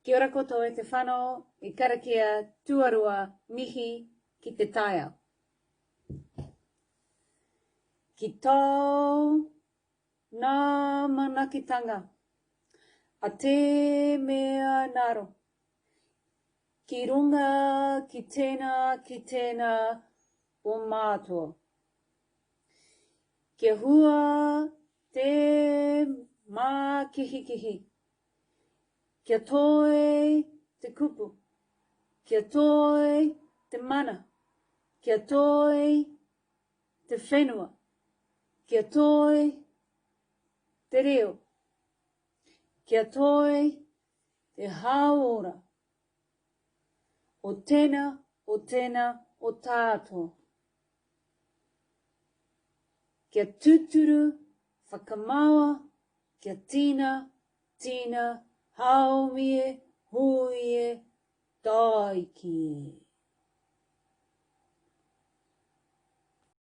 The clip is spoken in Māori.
Kia ora koutou e te whanau, I karakia tuarua mihi ki te taiao. Ki tau nā manakitanga, a te mea naro. Ki runga ki tēnā o mātua. Kia hua te mākihikihi. Kia toi te kupu. Kia toi te mana. Kia toi te whenua. Kia toi te reo. Kia toi te haora. O tēnā, o tātou. Kia tuturu, whakamaua, kia tīna, haumie, huie, taiki.